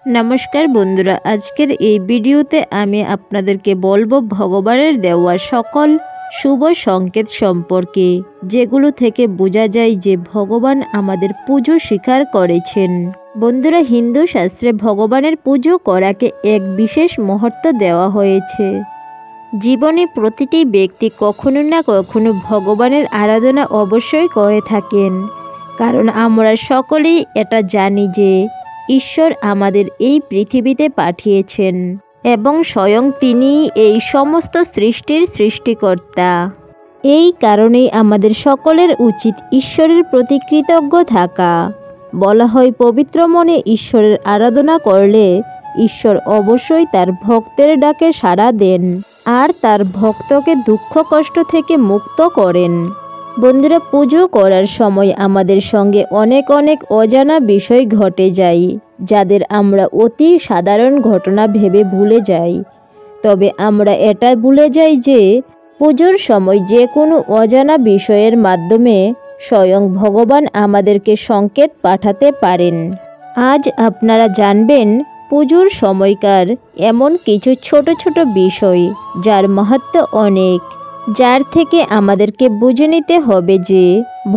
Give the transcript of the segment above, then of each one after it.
নমস্কার বন্ধুরা, আজকের এই ভিডিওতে আমি আপনাদেরকে বলবো ভগবানের দেওয়া সকল শুভ সংকেত সম্পর্কে, যেগুলো থেকে বোঝা যায় যে ভগবান আমাদের পুজো স্বীকার করেছেন। বন্ধুরা, হিন্দু শাস্ত্রে ভগবানের পুজো করাকে এক বিশেষ মহত্ব দেওয়া হয়েছে। জীবনে প্রতিটি ব্যক্তি কখনো না কখনো ভগবানের আরাধনা অবশ্যই করে থাকেন, কারণ আমরা সকলেই এটা জানি যে ঈশ্বর আমাদের এই পৃথিবীতে পাঠিয়েছেন এবং স্বয়ং তিনিই এই সমস্ত সৃষ্টির সৃষ্টিকর্তা। এই কারণেই আমাদের সকলের উচিত ঈশ্বরের প্রতি কৃতজ্ঞ থাকা। বলা হয়, পবিত্র মনে ঈশ্বরের আরাধনা করলে ঈশ্বর অবশ্যই তার ভক্তের ডাকে সাড়া দেন আর তার ভক্তকে দুঃখ কষ্ট থেকে মুক্ত করেন। বন্ধুরা, পুজো করার সময় আমাদের সঙ্গে অনেক অজানা বিষয় ঘটে যায়, যাদের আমরা অতি সাধারণ ঘটনা ভেবে ভুলে যাই। তবে আমরা এটা ভুলে যাই যে পুজোর সময় যে কোনো অজানা বিষয়ের মাধ্যমে স্বয়ং ভগবান আমাদেরকে সংকেত পাঠাতে পারেন। আজ আপনারা জানবেন পুজোর সময়কার এমন কিছু ছোট ছোট বিষয় যার মাহাত্ম্য অনেক, যার থেকে আমাদেরকে বুঝে নিতে হবে যে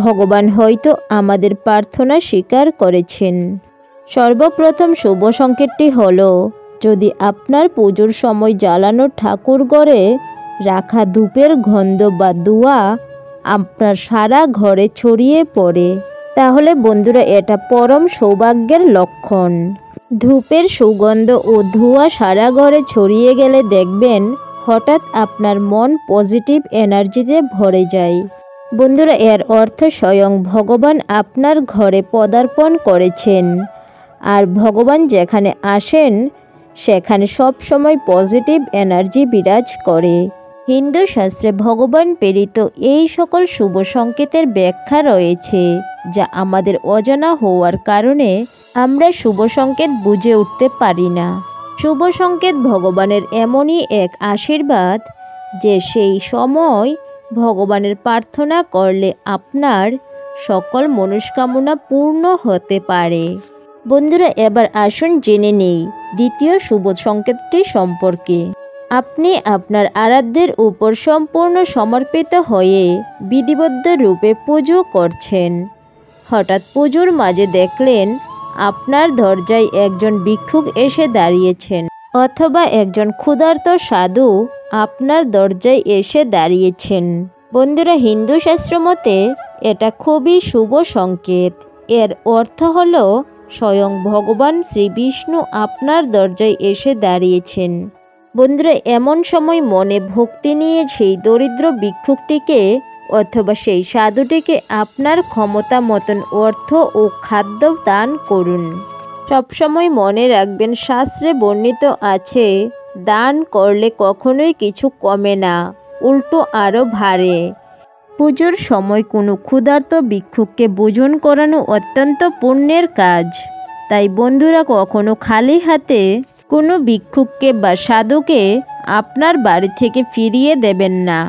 ভগবান হয়তো আমাদের প্রার্থনা স্বীকার করেছেন। সর্বপ্রথম শুভ সংকেতটি হলো, যদি আপনার পুজোর সময় জ্বালানো ঠাকুর ঘরে রাখা ধূপের গন্ধ বা ধোঁয়া আপনার সারা ঘরে ছড়িয়ে পড়ে, তাহলে বন্ধুরা এটা পরম সৌভাগ্যের লক্ষণ। ধূপের সুগন্ধ ও ধোঁয়া সারা ঘরে ছড়িয়ে গেলে দেখবেন হঠাৎ আপনার মন পজিটিভ এনার্জিতে ভরে যায়। বন্ধুরা, এর অর্থ স্বয়ং ভগবান আপনার ঘরে পদার্পণ করেছেন, আর ভগবান যেখানে আসেন সেখানে সব সময় পজিটিভ এনার্জি বিরাজ করে। হিন্দু শাস্ত্রে ভগবান প্রেরিত এই সকল শুভ সংকেতের ব্যাখ্যা রয়েছে, যা আমাদের অজানা হওয়ার কারণে আমরা শুভ সংকেত বুঝে উঠতে পারি না। শুভ সংকেত ভগবানের এমনই এক আশীর্বাদ যে সেই সময় ভগবানের প্রার্থনা করলে আপনার সকল মনস্কামনা পূর্ণ হতে পারে। বন্ধুরা, এবার আসুন জেনে নেই দ্বিতীয় শুভ সংকেতটি সম্পর্কে। আপনি আপনার আরাধ্যের উপর সম্পূর্ণ সমর্পিত হয়ে বিধিবদ্ধ রূপে পুজো করছেন। হঠাৎ পুজোর মাঝে দেখলেন আপনার দরজায় একজন ভিক্ষুক এসে দাঁড়িয়েছেন, অথবা একজন ক্ষুধার্ত সাধু আপনার দরজায় এসে দাঁড়িয়েছেন। বন্ধুরা, হিন্দু শাস্ত্র মতে এটা খুবই শুভ সংকেত। এর অর্থ হলো স্বয়ং ভগবান শ্রী বিষ্ণু আপনার দরজায় এসে দাঁড়িয়েছেন। বন্ধুরা, এমন সময় মনে ভক্তি নিয়ে সেই দরিদ্র ভিক্ষুকটিকে অথবা সেই সাধুটিকে আপনার ক্ষমতা মতন অর্থ ও খাদ্য দান করুন। সবসময় মনে রাখবেন, শাস্ত্রে বর্ণিত আছে, দান করলে কখনোই কিছু কমে না, উল্টো আরও বাড়ে। পুজোর সময় কোনো ক্ষুধার্ত ভিক্ষুককে ভোজন করানো অত্যন্ত পুণ্যের কাজ। তাই বন্ধুরা, কখনো খালি হাতে কোনো ভিক্ষুককে বা সাধুকে আপনার বাড়ি থেকে ফিরিয়ে দেবেন না।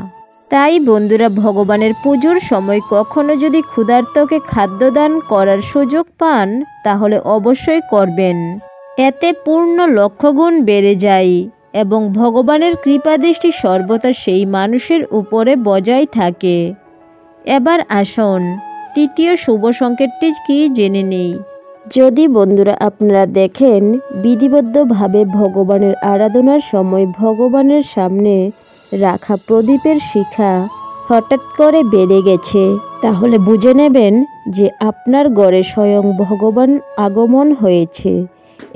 তাই বন্ধুরা, ভগবানের পুজোর সময় কখনো যদি ক্ষুধার্তকে খাদ্যদান করার সুযোগ পান তাহলে অবশ্যই করবেন। এতে পূর্ণ লক্ষগুণ বেড়ে যায় এবং ভগবানের কৃপাদৃষ্টি সর্বদা সেই মানুষের উপরে বজায় থাকে। এবার আসুন তৃতীয় শুভ সংকেতটি কি জেনে নেই। যদি বন্ধুরা আপনারা দেখেন বিধিবদ্ধভাবে ভগবানের আরাধনার সময় ভগবানের সামনে রাখা প্রদীপের শিখা হঠাৎ করে বেড়ে গেছে, তাহলে বুঝে নেবেন যে আপনার ঘরে স্বয়ং ভগবান আগমন হয়েছে।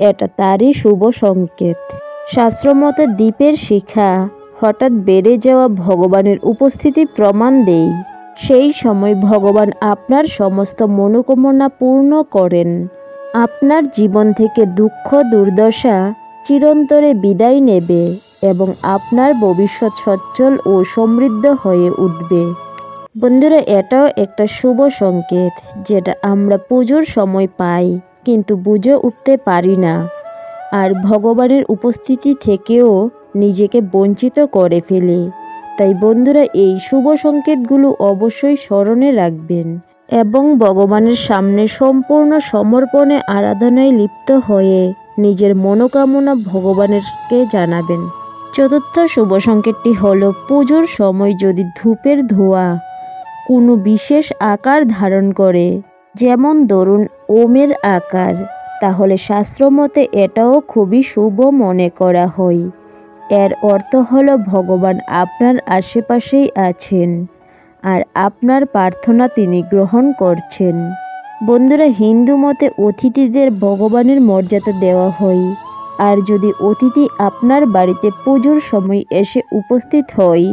এটা তারই শুভ সংকেত। শাস্ত্রমতে দ্বীপের শিখা হঠাৎ বেড়ে যাওয়া ভগবানের উপস্থিতি প্রমাণ দেয়। সেই সময় ভগবান আপনার সমস্ত মনোকামনা পূর্ণ করেন। আপনার জীবন থেকে দুঃখ দুর্দশা চিরন্তরে বিদায় নেবে এবং আপনার ভবিষ্যৎ সচ্ছল ও সমৃদ্ধ হয়ে উঠবে। বন্ধুরা, এটাও একটা শুভ সংকেত যেটা আমরা পুজোর সময় পাই কিন্তু বুঝে উঠতে পারি না, আর ভগবানের উপস্থিতি থেকেও নিজেকে বঞ্চিত করে ফেলে। তাই বন্ধুরা, এই শুভ সংকেতগুলো অবশ্যই স্মরণে রাখবেন এবং ভগবানের সামনে সম্পূর্ণ সমর্পণে আরাধনায় লিপ্ত হয়ে নিজের মনোকামনা ভগবানেরকে জানাবেন। চতুর্থ শুভ সংকেতটি হলো পুজোর সময় যদি ধূপের ধোঁয়া কোনো বিশেষ আকার ধারণ করে, যেমন ধরুন ওমের আকার, তাহলে শাস্ত্রমতে এটাও খুবই শুভ মনে করা হয়। এর অর্থ হলো ভগবান আপনার আশেপাশেই আছেন আর আপনার প্রার্থনা তিনি গ্রহণ করছেন। বন্ধুরা, হিন্দু মতে অতিথিদের ভগবানের মর্যাদা দেওয়া হয়। আর যদি অতিথি আপনার বাড়িতে পুজোর সময় এসে উপস্থিত হয়,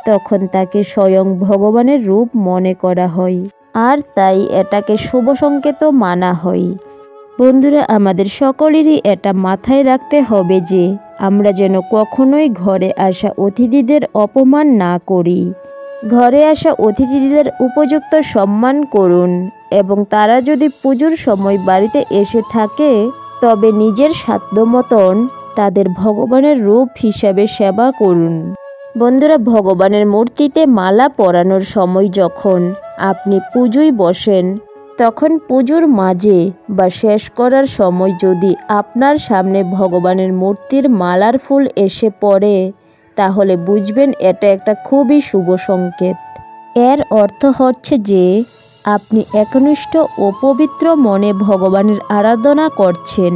তখন তাকে স্বয়ং ভগবানের রূপ মনে করা হয়, আর তাই এটাকে শুভ সংকেতও মানা হয়। বন্ধুরা, আমাদের সকলেরই এটা মাথায় রাখতে হবে যে আমরা যেন কখনোই ঘরে আসা অতিথিদের অপমান না করি। ঘরে আসা অতিথিদের উপযুক্ত সম্মান করুন এবং তারা যদি পুজোর সময় বাড়িতে এসে থাকে তবে নিজের সাধ্য মতন তাদের ভগবানের রূপ হিসাবে সেবা করুন। বন্ধুরা, ভগবানের মূর্তিতে মালা পরানোর সময় যখন আপনি পুজোয় বসেন, তখন পুজোর মাঝে বা শেষ করার সময় যদি আপনার সামনে ভগবানের মূর্তির মালার ফুল এসে পড়ে, তাহলে বুঝবেন এটা একটা খুবই শুভ সংকেত। এর অর্থ হচ্ছে যে আপনি একনিষ্ঠ ও পবিত্র মনে ভগবানের আরাধনা করছেন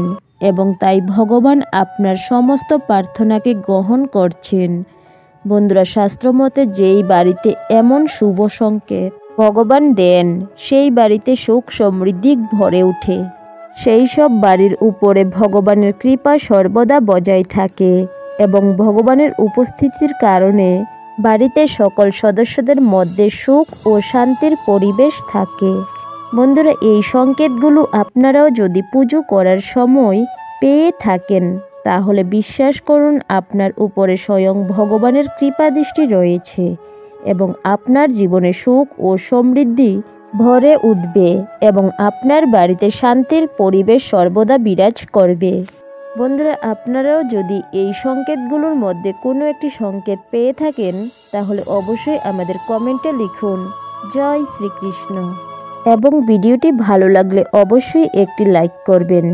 এবং তাই ভগবান আপনার সমস্ত প্রার্থনাকে গ্রহণ করছেন। বন্ধুরা, শাস্ত্রমতে যেই বাড়িতে এমন শুভ সংকেত ভগবান দেন, সেই বাড়িতে সুখ সমৃদ্ধি ভরে ওঠে। সেই সব বাড়ির উপরে ভগবানের কৃপা সর্বদা বজায় থাকে এবং ভগবানের উপস্থিতির কারণে বাড়িতে সকল সদস্যদের মধ্যে সুখ ও শান্তির পরিবেশ থাকে। বন্ধুরা, এই সংকেতগুলো আপনারাও যদি পুজো করার সময় পেয়ে থাকেন, তাহলে বিশ্বাস করুন আপনার উপরে স্বয়ং ভগবানের কৃপা দৃষ্টি রয়েছে এবং আপনার জীবনে সুখ ও সমৃদ্ধি ভরে উঠবে এবং আপনার বাড়িতে শান্তির পরিবেশ সর্বদা বিরাজ করবে। বন্ধুরা, আপনারাও যদি এই সংকেতগুলোর মধ্যে কোনো একটি সংকেত পেয়ে থাকেন, তাহলে অবশ্যই আমাদের কমেন্টে লিখুন জয় শ্রীকৃষ্ণ এবং ভিডিওটি ভালো লাগলে অবশ্যই একটি লাইক করবেন।